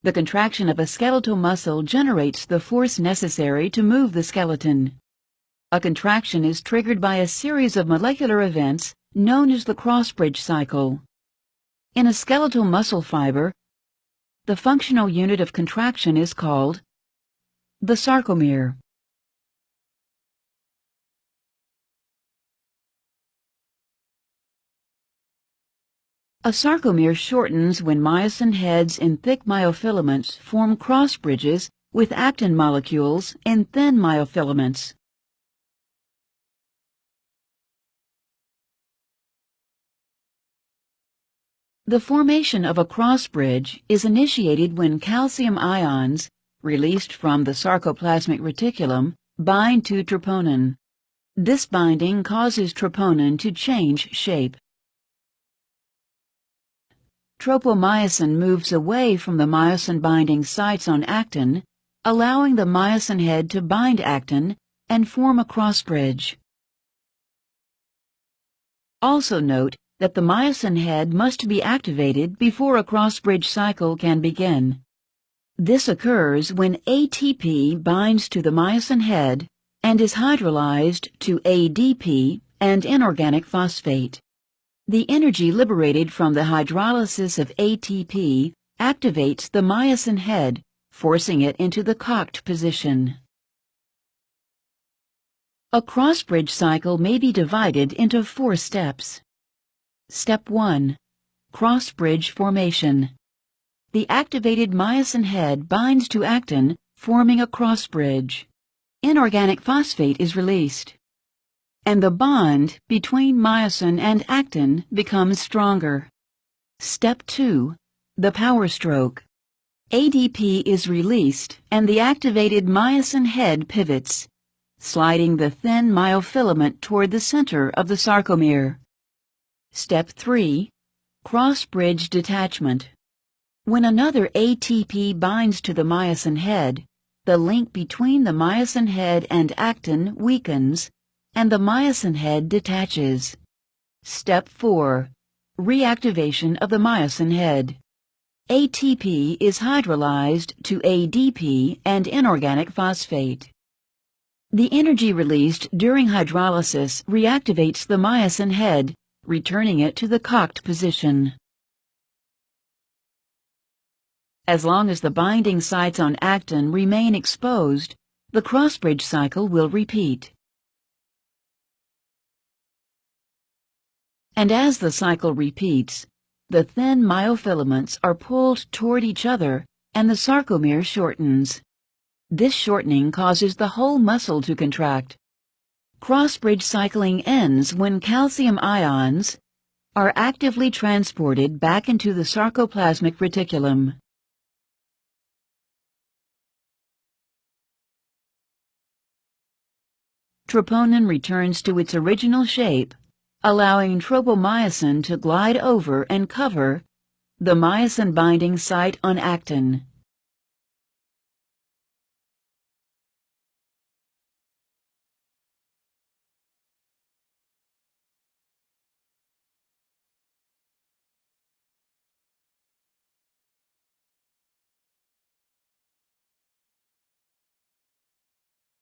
The contraction of a skeletal muscle generates the force necessary to move the skeleton. A contraction is triggered by a series of molecular events known as the cross-bridge cycle. In a skeletal muscle fiber, the functional unit of contraction is called the sarcomere. A sarcomere shortens when myosin heads in thick myofilaments form cross bridges with actin molecules in thin myofilaments. The formation of a cross bridge is initiated when calcium ions, released from the sarcoplasmic reticulum, bind to troponin. This binding causes troponin to change shape. Tropomyosin moves away from the myosin-binding sites on actin, allowing the myosin head to bind actin and form a cross-bridge. Also note that the myosin head must be activated before a cross-bridge cycle can begin. This occurs when ATP binds to the myosin head and is hydrolyzed to ADP and inorganic phosphate. The energy liberated from the hydrolysis of ATP activates the myosin head, forcing it into the cocked position. A cross-bridge cycle may be divided into 4 steps. Step 1. Cross-bridge formation. The activated myosin head binds to actin, forming a cross-bridge. Inorganic phosphate is released, and the bond between myosin and actin becomes stronger. Step 2. The power stroke. ADP is released and the activated myosin head pivots, sliding the thin myofilament toward the center of the sarcomere. Step 3. Cross-bridge detachment. When another ATP binds to the myosin head, the link between the myosin head and actin weakens, and the myosin head detaches. Step 4. Reactivation of the myosin head. ATP is hydrolyzed to ADP and inorganic phosphate. The energy released during hydrolysis reactivates the myosin head, returning it to the cocked position. As long as the binding sites on actin remain exposed, the cross-bridge cycle will repeat. And as the cycle repeats, the thin myofilaments are pulled toward each other and the sarcomere shortens. This shortening causes the whole muscle to contract. Cross-bridge cycling ends when calcium ions are actively transported back into the sarcoplasmic reticulum. Troponin returns to its original shape, allowing tropomyosin to glide over and cover the myosin-binding site on actin.